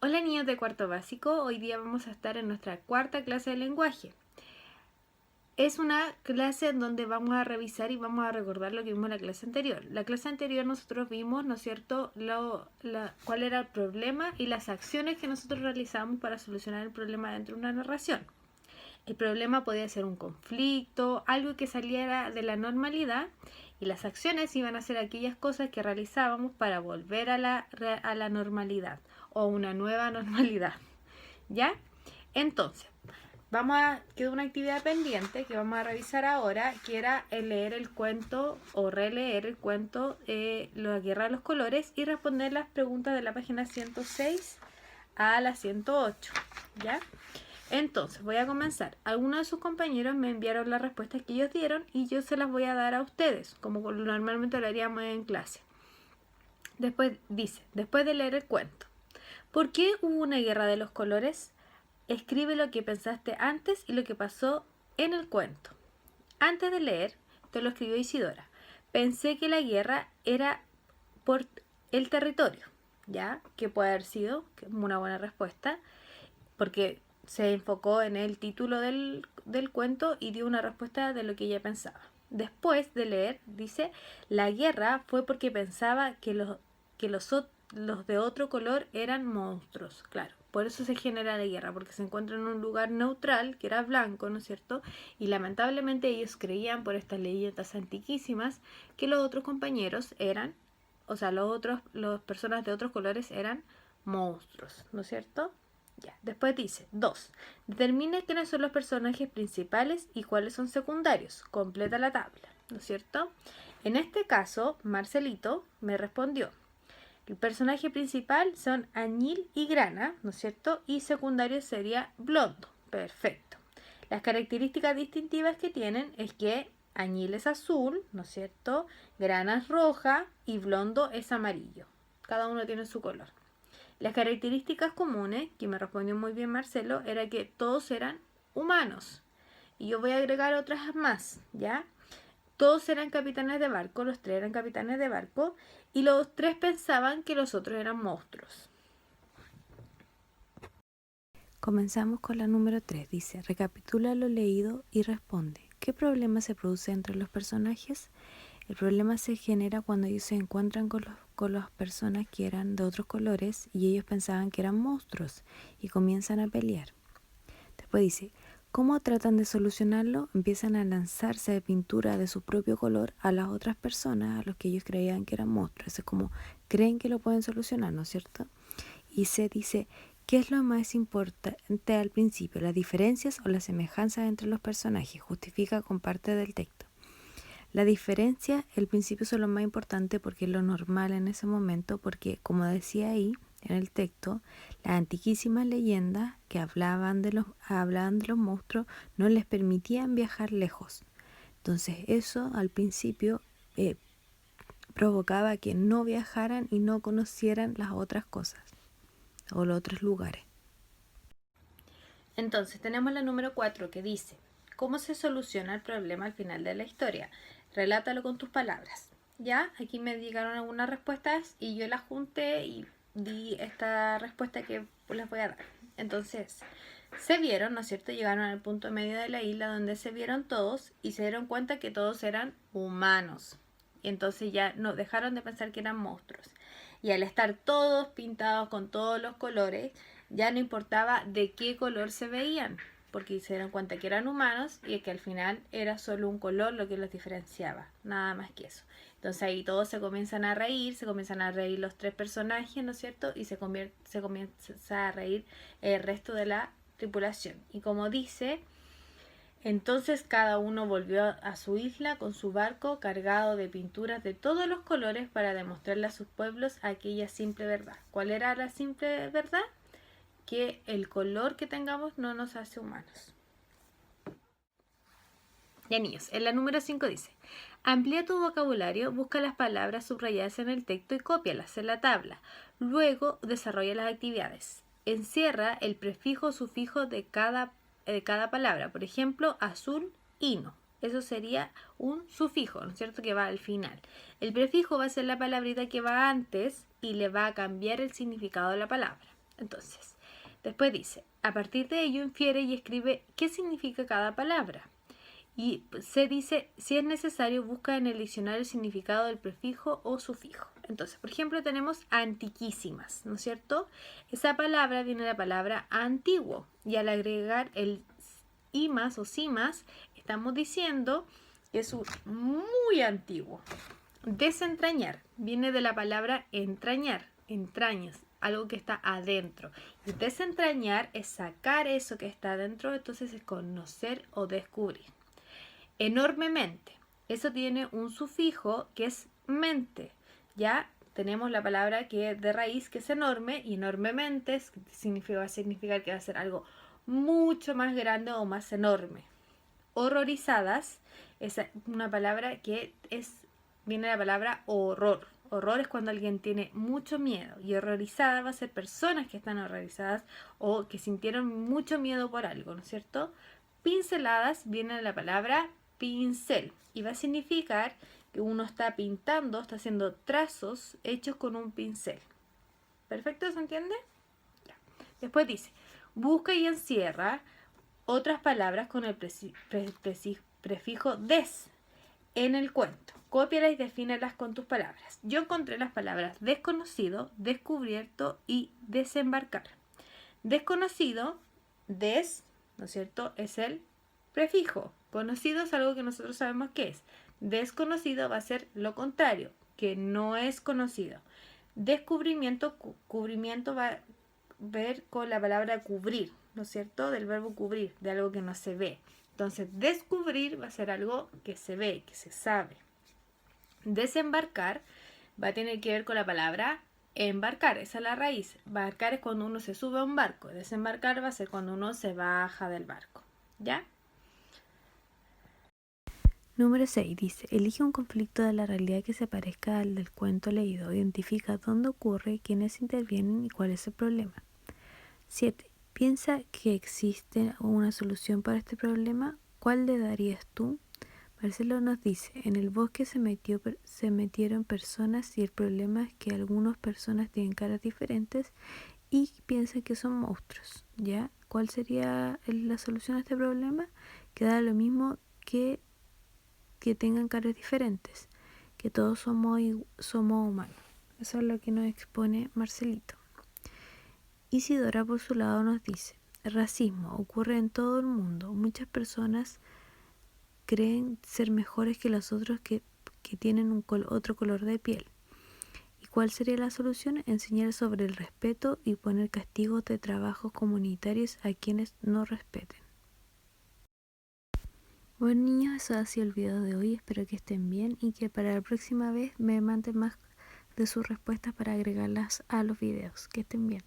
Hola niños de cuarto básico, hoy día vamos a estar en nuestra cuarta clase de lenguaje. Es una clase en donde vamos a revisar y vamos a recordar lo que vimos en la clase anterior. La clase anterior nosotros vimos, ¿no es cierto?, cuál era el problema y las acciones que nosotros realizamos para solucionar el problema dentro de una narración. El problema podía ser un conflicto, algo que saliera de la normalidad, y las acciones iban a ser aquellas cosas que realizábamos para volver a la normalidad o una nueva normalidad. ¿Ya? Entonces, quedó una actividad pendiente que vamos a revisar ahora, que era el leer el cuento o releer el cuento La Guerra de los Colores y responder las preguntas de la página 106 a la 108. ¿Ya? Entonces, voy a comenzar. Algunos de sus compañeros me enviaron las respuestas que ellos dieron y yo se las voy a dar a ustedes, como normalmente lo haríamos en clase. Después dice, después de leer el cuento, ¿por qué hubo una guerra de los colores? Escribe lo que pensaste antes y lo que pasó en el cuento. Antes de leer, te lo escribió Isidora. Pensé que la guerra era por el territorio, ¿ya? Que puede haber sido una buena respuesta, porque se enfocó en el título del cuento y dio una respuesta de lo que ella pensaba. Después de leer, dice, la guerra fue porque pensaba que los de otro color eran monstruos, claro. Por eso se genera la guerra, porque se encuentra en un lugar neutral, que era blanco, ¿no es cierto? Y lamentablemente ellos creían, por estas leyendas antiquísimas, que los otros compañeros eran, o sea, las personas de otros colores eran monstruos, ¿no es cierto? Ya. Después dice, 2. Determina quiénes son los personajes principales y cuáles son secundarios. Completa la tabla, ¿no es cierto? En este caso, Marcelito me respondió. El personaje principal son Añil y Grana, ¿no es cierto? Y secundario sería Blondo. Perfecto. Las características distintivas que tienen es que Añil es azul, ¿no es cierto? Grana es roja y Blondo es amarillo. Cada uno tiene su color. Las características comunes, que me respondió muy bien Marcelo, era que todos eran humanos. Y yo voy a agregar otras más, ¿ya? Todos eran capitanes de barco, los 3 eran capitanes de barco, y los 3 pensaban que los otros eran monstruos. Comenzamos con la número 3. Dice, recapitula lo leído y responde. ¿Qué problema se produce entre los personajes? El problema se genera cuando ellos se encuentran con las personas que eran de otros colores y ellos pensaban que eran monstruos y comienzan a pelear. Después dice, ¿cómo tratan de solucionarlo? Empiezan a lanzarse de pintura de su propio color a las otras personas a los que ellos creían que eran monstruos. Es como creen que lo pueden solucionar, ¿no es cierto? Y se dice, ¿qué es lo más importante al principio? ¿Las diferencias o las semejanzas entre los personajes? Justifica con parte del texto. La diferencia, el principio son lo más importante porque es lo normal en ese momento, porque como decía ahí en el texto, las antiquísimas leyendas que hablaban de los monstruos no les permitían viajar lejos. Entonces eso al principio provocaba que no viajaran y no conocieran las otras cosas o los otros lugares. Entonces tenemos la número 4 que dice, ¿cómo se soluciona el problema al final de la historia? Relátalo con tus palabras. Ya, aquí me llegaron algunas respuestas y yo las junté y di esta respuesta que les voy a dar. Entonces, se vieron, ¿no es cierto? Llegaron al punto medio de la isla donde se vieron todos y se dieron cuenta que todos eran humanos. Y entonces ya no dejaron de pensar que eran monstruos. Y al estar todos pintados con todos los colores, ya no importaba de qué color se veían, porque se dieron cuenta que eran humanos y que al final era solo un color lo que los diferenciaba, nada más que eso. Entonces ahí todos se comienzan a reír los 3 personajes, ¿no es cierto? Y se comienza a reír el resto de la tripulación. Y como dice, entonces cada uno volvió a su isla con su barco cargado de pinturas de todos los colores para demostrarle a sus pueblos aquella simple verdad. ¿Cuál era la simple verdad? Que el color que tengamos no nos hace humanos. Ya niños, en la número 5 dice, amplía tu vocabulario, busca las palabras subrayadas en el texto y cópialas en la tabla. Luego desarrolla las actividades. Encierra el prefijo o sufijo de cada palabra. Por ejemplo, azul, hino. Eso sería un sufijo, ¿no es cierto? Que va al final. El prefijo va a ser la palabrita que va antes y le va a cambiar el significado de la palabra. Entonces, después dice, a partir de ello infiere y escribe qué significa cada palabra. Y se dice, si es necesario, busca en el diccionario el significado del prefijo o sufijo. Entonces, por ejemplo, tenemos antiquísimas, ¿no es cierto? Esa palabra viene de la palabra antiguo. Y al agregar el imas o simas, estamos diciendo que es muy antiguo. Desentrañar viene de la palabra entrañar, entrañas, algo que está adentro. Y desentrañar es sacar eso que está adentro, entonces es conocer o descubrir. Enormemente, eso tiene un sufijo que es mente. Ya tenemos la palabra que de raíz que es enorme y enormemente va a significar que va a ser algo mucho más grande o más enorme. Horrorizadas es una palabra que viene de la palabra horror. Horror es cuando alguien tiene mucho miedo y horrorizada va a ser personas que están horrorizadas o que sintieron mucho miedo por algo, ¿no es cierto? Pinceladas viene de la palabra pincel y va a significar que uno está pintando, está haciendo trazos hechos con un pincel. ¿Perfecto? ¿Se entiende? Ya. Después dice, busca y encierra otras palabras con el prefijo des en el cuento. Cópialas y defínelas con tus palabras. Yo encontré las palabras desconocido, descubierto y desembarcar. Desconocido, des, ¿no es cierto? Es el prefijo. Conocido es algo que nosotros sabemos qué es. Desconocido va a ser lo contrario, que no es conocido. Descubrimiento, cubrimiento va a ver con la palabra cubrir, ¿no es cierto? Del verbo cubrir, de algo que no se ve. Entonces, descubrir va a ser algo que se ve, que se sabe. Desembarcar va a tener que ver con la palabra embarcar, esa es la raíz. Embarcar es cuando uno se sube a un barco. Desembarcar va a ser cuando uno se baja del barco. ¿Ya? Número 6 dice, elige un conflicto de la realidad que se parezca al del cuento leído. Identifica dónde ocurre, quiénes intervienen y cuál es el problema. 7. Piensa que existe una solución para este problema. ¿Cuál le darías tú? Marcelo nos dice, en el bosque se metieron personas y el problema es que algunas personas tienen caras diferentes y piensan que son monstruos, ¿ya? ¿Cuál sería la solución a este problema? Que da lo mismo que tengan caras diferentes, que todos somos humanos. Eso es lo que nos expone Marcelito. Isidora por su lado nos dice, el racismo ocurre en todo el mundo. Muchas personas creen ser mejores que los otros que tienen otro color de piel. ¿Y cuál sería la solución? Enseñar sobre el respeto y poner castigos de trabajos comunitarios a quienes no respeten. Bueno niños, eso ha sido el video de hoy. Espero que estén bien y que para la próxima vez me manden más de sus respuestas para agregarlas a los videos. Que estén bien.